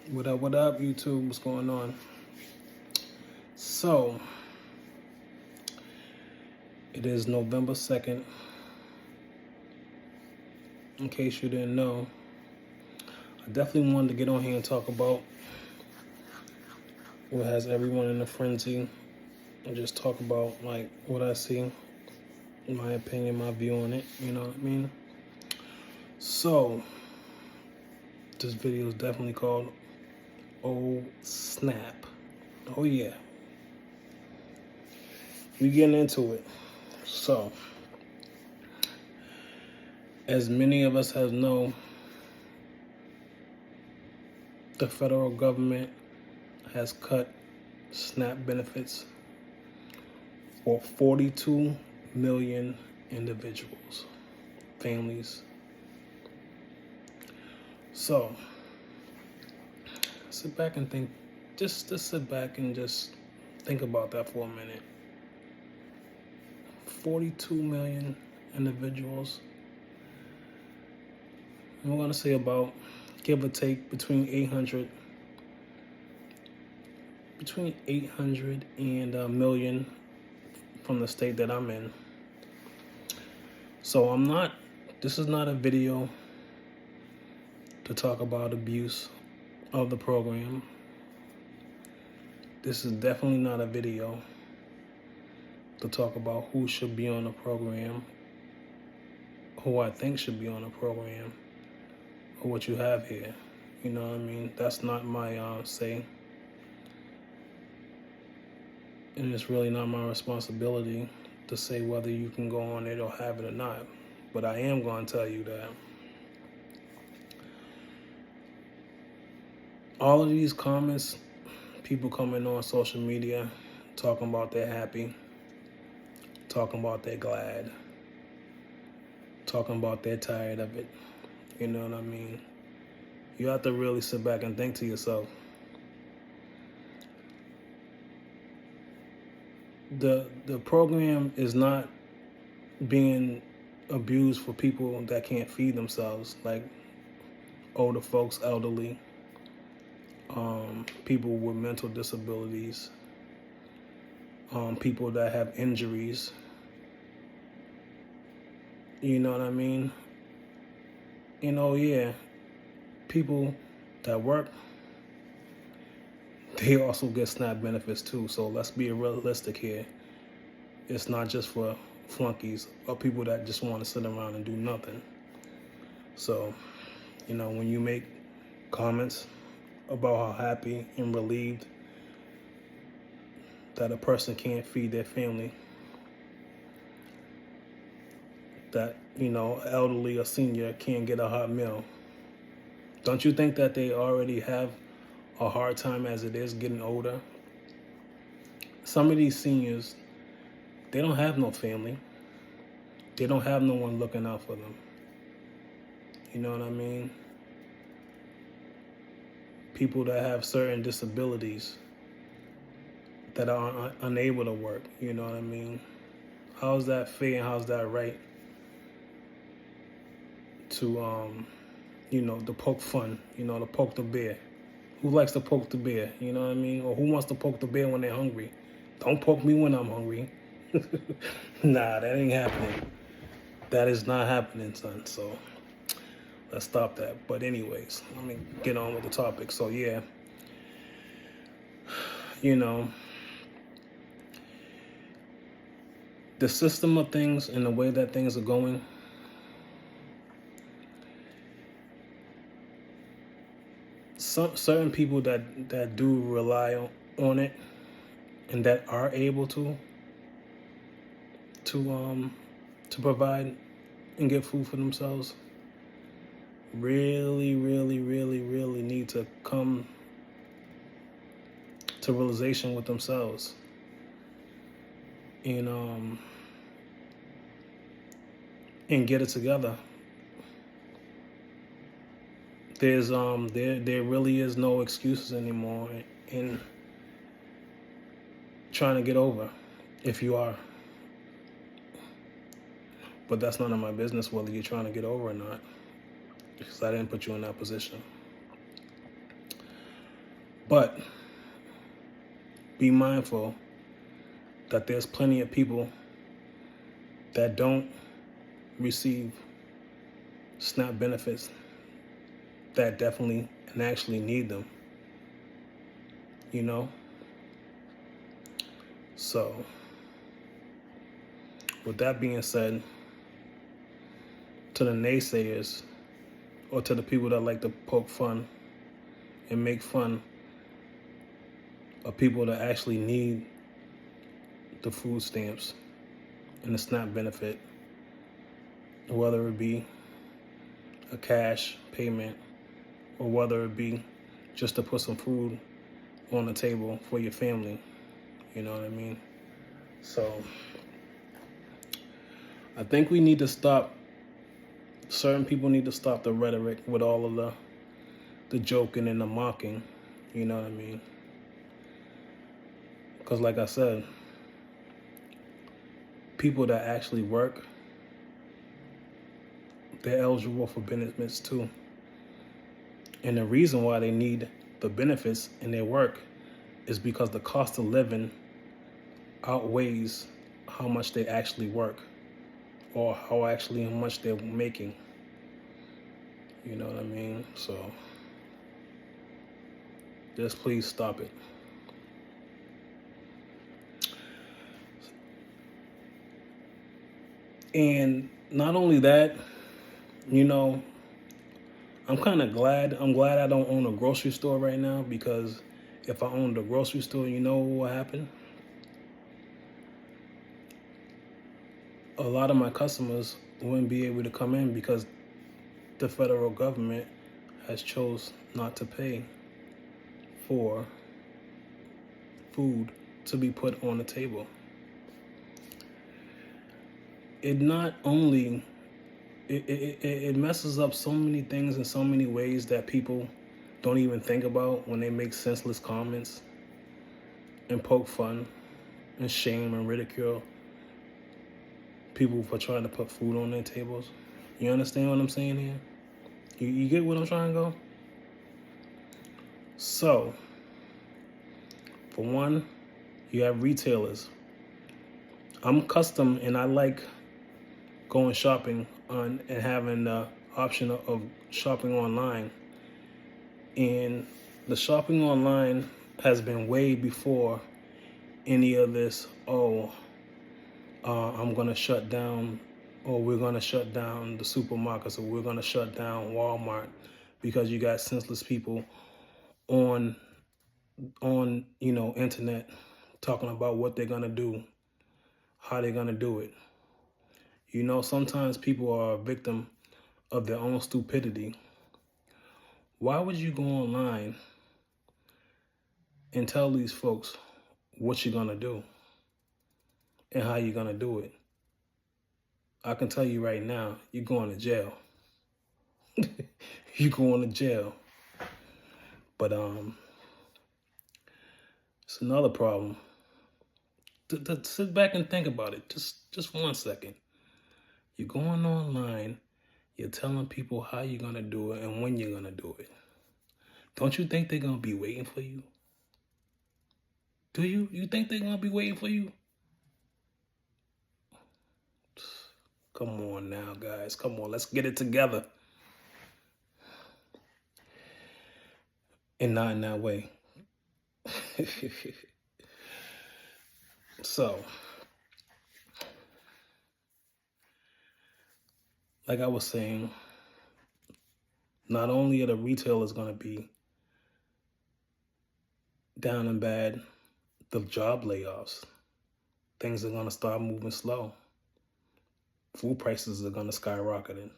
What up, YouTube? What's going on? So, it is November 2nd. In case you didn't know, I definitely wanted to get on here and talk about what has everyone in a frenzy and just talk about, like, what I see, my opinion, my view on it, you know what I mean? So, this video is definitely called Oh Snap. Oh, yeah. We getting into it. So, as many of us have known, the federal government has cut SNAP benefits for 42 million individuals, families. So, sit back and think, just sit back and just think about that for a minute. 42 million individuals. And we're going to say about, give or take, between 800 and a million from the state that I'm in. So this is not a video to talk about abuse of the program. This is definitely not a video to talk about who should be on the program, who I think should be on the program, or what you have here. You know what I mean? That's not my say. And it's really not my responsibility to say whether you can go on it or have it or not. But I am going to tell you that all of these comments, people coming on social media, talking about they're happy, talking about they're glad, talking about they're tired of it. You know what I mean? You have to really sit back and think to yourself, the program is not being abused for people that can't feed themselves, like older folks, elderly, people with mental disabilities, people that have injuries. You know what I mean? You know, yeah, people that work, they also get SNAP benefits too. So let's be realistic here. It's not just for flunkies or people that just want to sit around and do nothing. So, you know, when you make comments about how happy and relieved that a person can't feed their family, that, you know, elderly or senior can't get a hot meal, don't you think that they already have a hard time as it is getting older? Some of these seniors, they don't have no family. They don't have no one looking out for them. You know what I mean? People that have certain disabilities that are unable to work. You know what I mean? How's that fair and how's that right to, you know, to poke fun, you know, to poke the bear? Who likes to poke the bear? You know what I mean? Or who wants to poke the bear when they're hungry? Don't poke me when I'm hungry. Nah, that ain't happening. That is not happening, son. So let's stop that. But anyways, let me get on with the topic. So yeah, you know, the system of things and the way that things are going, certain people that do rely on it and that are able to provide and get food for themselves really need to come to realization with themselves and get it together. There's there really is no excuses anymore in trying to get over, if you are. But that's none of my business whether you're trying to get over or not, because I didn't put you in that position. But be mindful that there's plenty of people that don't receive SNAP benefits that definitely and actually need them, you know? So, with that being said, to the naysayers or to the people that like to poke fun and make fun of people that actually need the food stamps and the SNAP benefit, whether it be a cash payment or whether it be just to put some food on the table for your family, you know what I mean? So I think we need to stop, certain people need to stop the rhetoric with all of the joking and the mocking, you know what I mean? Because like I said, people that actually work, they're eligible for benefits too. And the reason why they need the benefits in their work is because the cost of living outweighs how much they actually work or how much they're making. You know what I mean? So just please stop it. And not only that, you know, I'm glad I don't own a grocery store right now, because if I owned a grocery store, you know what would happen? A lot of my customers wouldn't be able to come in because the federal government has chose not to pay for food to be put on the table. It messes up so many things in so many ways that people don't even think about when they make senseless comments and poke fun and shame and ridicule people for trying to put food on their tables. You understand what I'm saying here? You get what I'm trying to go? So, for one, you have retailers. I'm custom and I like going shopping on and having the option of shopping online. And the shopping online has been way before any of this, I'm going to shut down, or we're going to shut down the supermarkets, or we're going to shut down Walmart because you got senseless people on internet talking about what they're going to do, how they're going to do it. You know, sometimes people are a victim of their own stupidity. Why would you go online and tell these folks what you're going to do and how you're going to do it? I can tell you right now, you're going to jail. You're going to jail. But it's another problem. Sit back and think about it. Just 1 second. You're going online, you're telling people how you're going to do it and when you're going to do it. Don't you think they're going to be waiting for you? Do you? You think they're going to be waiting for you? Come on now, guys. Come on, let's get it together. And not in that way. So, like I was saying, not only are the retailers going to be down and bad, the job layoffs, things are going to start moving slow. Food prices are going to skyrocket.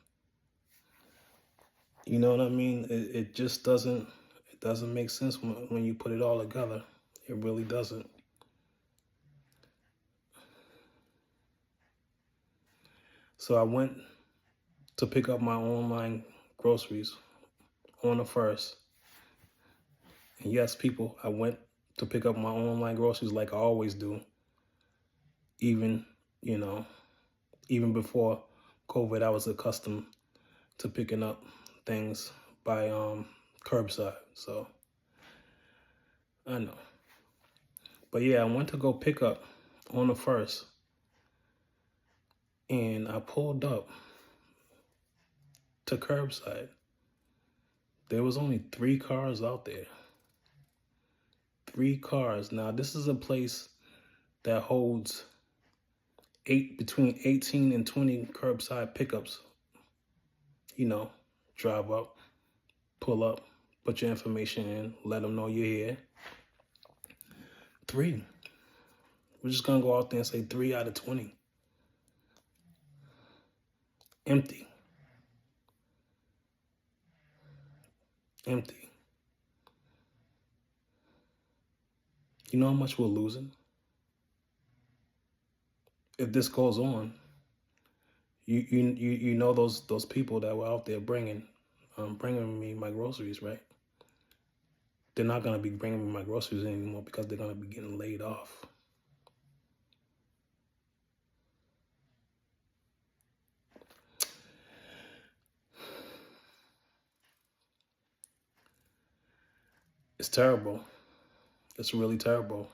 You know what I mean? It just doesn't make sense when you put it all together. It really doesn't. So I went to pick up my online groceries on the 1st. And yes, people, I went to pick up my online groceries like I always do. Even before COVID, I was accustomed to picking up things by curbside. So I know. But yeah, I went to go pick up on the 1st, and I pulled up to curbside. There was only 3 cars out there. 3 cars. Now, this is a place that holds between 18 and 20 curbside pickups. You know, drive up, pull up, put your information in, let them know you're here. 3. We're just going to go out there and say 3 out of 20. Empty. Empty. You know how much we're losing? If this goes on, you know those people that were out there bringing me my groceries, right? They're not going to be bringing me my groceries anymore because they're going to be getting laid off. It's terrible. It's really terrible.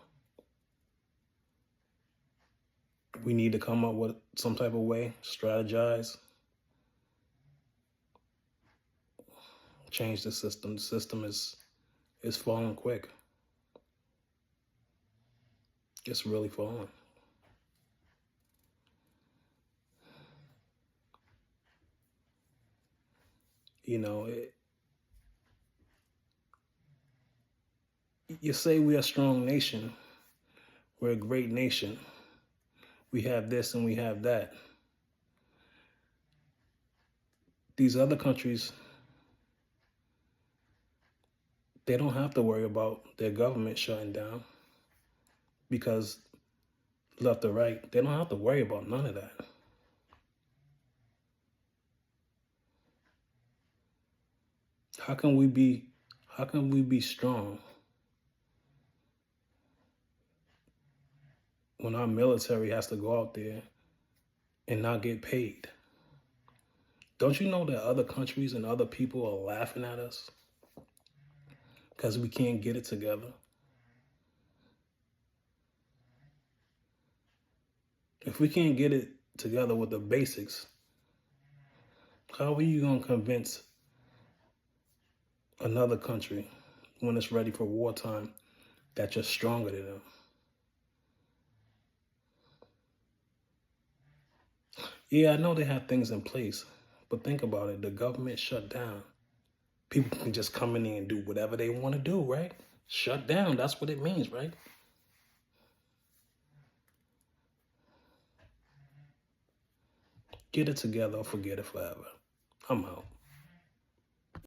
We need to come up with some type of way, strategize, change the system. The system is falling quick. It's really falling. You know, you say we're a strong nation. We're a great nation. We have this and we have that. These other countries, they don't have to worry about their government shutting down because left or right, they don't have to worry about none of that. How can we be strong when our military has to go out there and not get paid? Don't you know that other countries and other people are laughing at us because we can't get it together? If we can't get it together with the basics, how are you going to convince another country when it's ready for wartime that you're stronger than them? Yeah, I know they have things in place, but think about it. The government shut down. People can just come in and do whatever they want to do, right? Shut down. That's what it means, right? Get it together or forget it forever. I'm out.